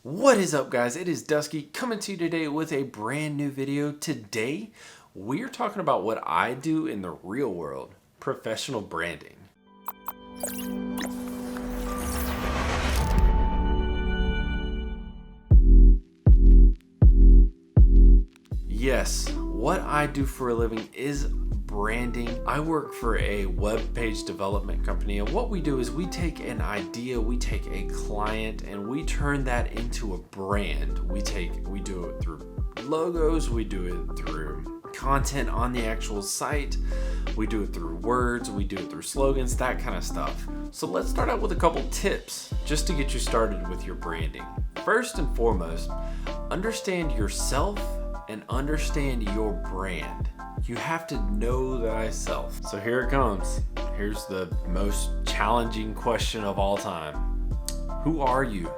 What is up, guys? It is Dusky coming to you today with a brand new video. Today, we're talking about what I do in the real world, professional branding. Yes, what I do for a living is branding. I work for a web page development company, and what we do is we take an idea, we take a client, and we turn that into a brand. We do it through logos, we do it through content on the actual site, we do it through words, we do it through slogans, that kind of stuff. So let's start out with a couple tips just to get you started with your branding. First and foremost, understand yourself and understand your brand. You have to know thyself. So here it comes. Here's the most challenging question of all time. Who are you?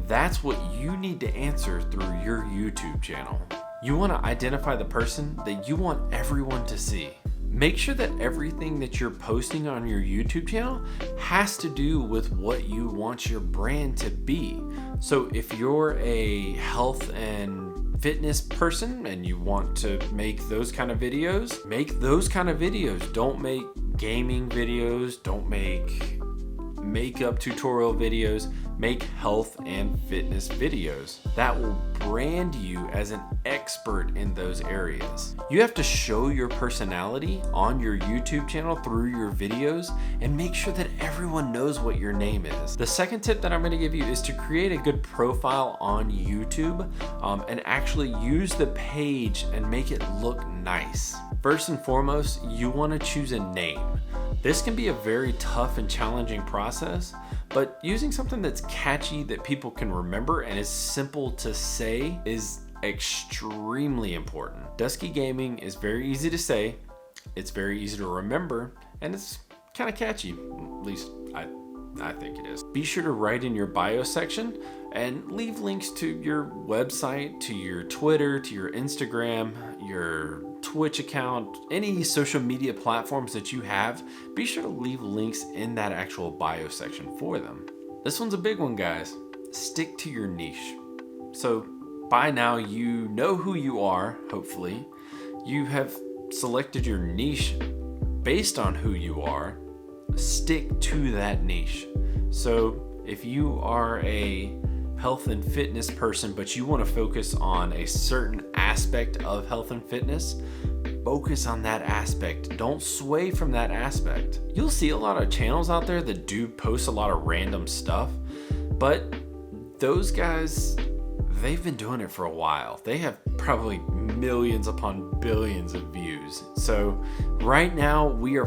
That's what you need to answer through your YouTube channel. You want to identify the person that you want everyone to see. Make sure that everything that you're posting on your YouTube channel has to do with what you want your brand to be. So if you're a health and fitness person and you want to make those kind of videos, make those kind of videos. Don't make gaming videos, don't make makeup tutorial videos, make health and fitness videos. That will brand you as an expert in those areas. You have to show your personality on your YouTube channel through your videos and make sure that everyone knows what your name is. The second tip that I'm going to give you is to create a good profile on YouTube and actually use the page and make it look nice. First and foremost, you want to choose a name. This can be a very tough and challenging process, but using something that's catchy that people can remember and is simple to say is extremely important. Dusky Gaming is very easy to say, it's very easy to remember, and it's kind of catchy. At least I think it is. Be sure to write in your bio section and leave links to your website, to your Twitter, to your Instagram, your Twitch account, any social media platforms that you have. Be sure to leave links in that actual bio section for them. This one's a big one, guys. Stick to your niche. So by now you know who you are, hopefully. You have selected your niche based on who you are. Stick to that niche. So if you are a health and fitness person, but you want to focus on a certain aspect of health and fitness, focus on that aspect. Don't sway from that aspect. You'll see a lot of channels out there that do post a lot of random stuff, but those guys, they've been doing it for a while. They have probably millions upon billions of views. So right now we are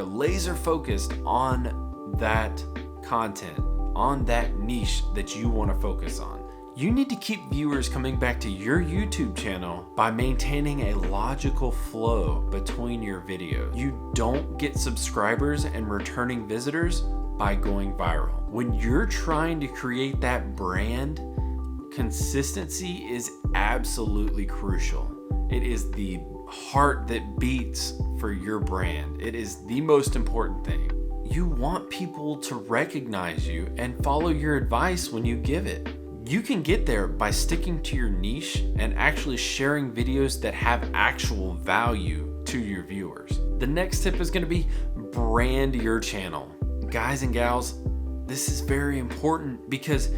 laser focused on that content, on that niche that you want to focus on. You need to keep viewers coming back to your YouTube channel by maintaining a logical flow between your videos. You don't get subscribers and returning visitors by going viral. When you're trying to create that brand, consistency is absolutely crucial. It is the heart that beats for your brand. It is the most important thing. You want people to recognize you and follow your advice when you give it. You can get there by sticking to your niche and actually sharing videos that have actual value to your viewers. The next tip is going to be brand your channel. Guys and gals, this is very important because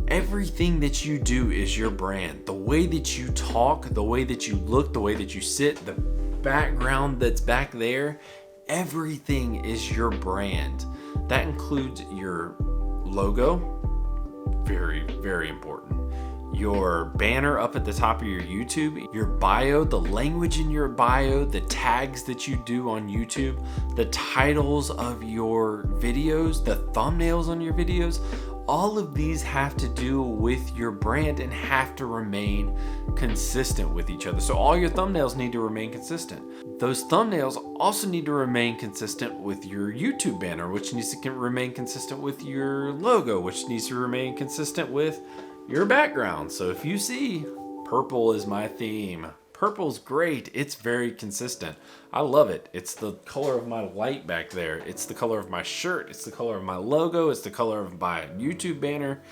everything that you do is your brand. The way that you talk, the way that you look, the way that you sit, the background that's back there, everything is your brand. That includes your logo, very, very important. Your banner up at the top of your YouTube, your bio, the language in your bio, the tags that you do on YouTube, the titles of your videos, the thumbnails on your videos. All of these have to do with your brand and have to remain consistent with each other. So all your thumbnails need to remain consistent. Those thumbnails also need to remain consistent with your YouTube banner, which needs to remain consistent with your logo, which needs to remain consistent with your background. So if you see purple is my theme, purple's great. It's very consistent. I love it. It's the color of my light back there. It's the color of my shirt. It's the color of my logo. It's the color of my YouTube banner.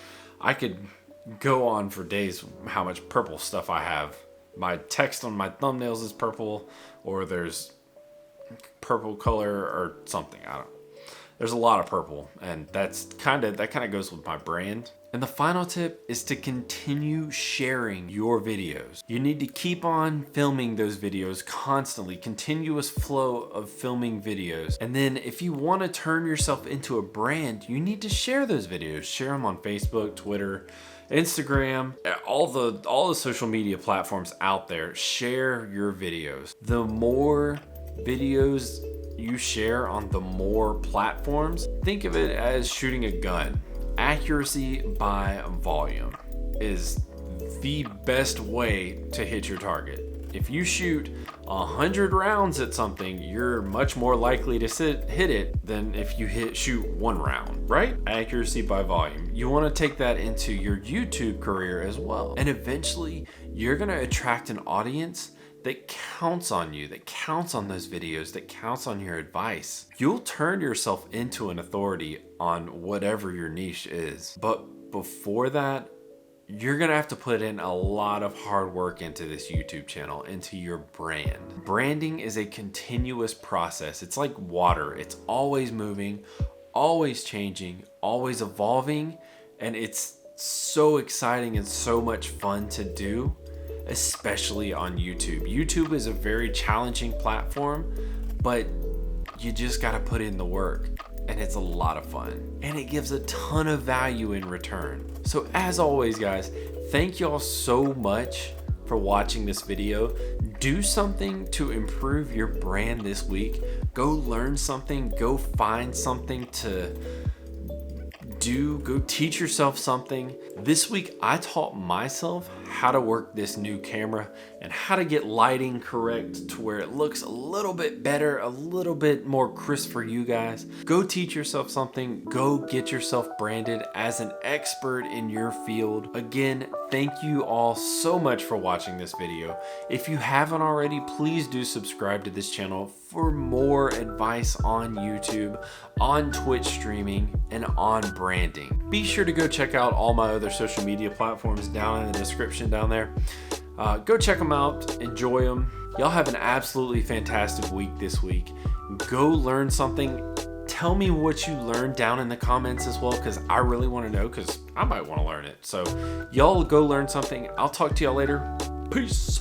I could go on for days how much purple stuff I have. My text on my thumbnails is purple, or there's purple color or something. I don't know. There's a lot of purple, and that kind of goes with my brand. And the final tip is to continue sharing your videos. You need to keep on filming those videos constantly, continuous flow of filming videos. And then if you want to turn yourself into a brand, you need to share those videos. Share them on Facebook, Twitter, Instagram, all the social media platforms out there. Share your videos. The more videos you share on the more platforms, think of it as shooting a gun. Accuracy by volume is the best way to hit your target. If you shoot 100 rounds at something, you're much more likely to hit it than if you shoot one round, right? Accuracy by volume. You want to take that into your YouTube career as well. And eventually you're going to attract an audience that counts on you, that counts on those videos, that counts on your advice. You'll turn yourself into an authority on whatever your niche is. But before that, you're gonna have to put in a lot of hard work into this YouTube channel, into your brand. Branding is a continuous process. It's like water. It's always moving, always changing, always evolving, and it's so exciting and so much fun to do, especially on YouTube. YouTube is a very challenging platform, but you just gotta put in the work, and it's a lot of fun, and it gives a ton of value in return. So as always, guys, thank y'all so much for watching this video. Do something to improve your brand this week. Go learn something, go find something to do, go teach yourself something. This week, I taught myself how to work this new camera and how to get lighting correct to where it looks a little bit better, a little bit more crisp for you guys. Go teach yourself something. Go get yourself branded as an expert in your field. Again, thank you all so much for watching this video. If you haven't already, please do subscribe to this channel for more advice on YouTube, on Twitch streaming, and on branding. Be sure to go check out all my other social media platforms down in the description down there. Go check them out, enjoy them. Y'all have an absolutely fantastic week this week. Go learn something. Tell me what you learned down in the comments as well, because I really want to know, because I might want to learn it. So y'all go learn something. I'll talk to y'all later. Peace.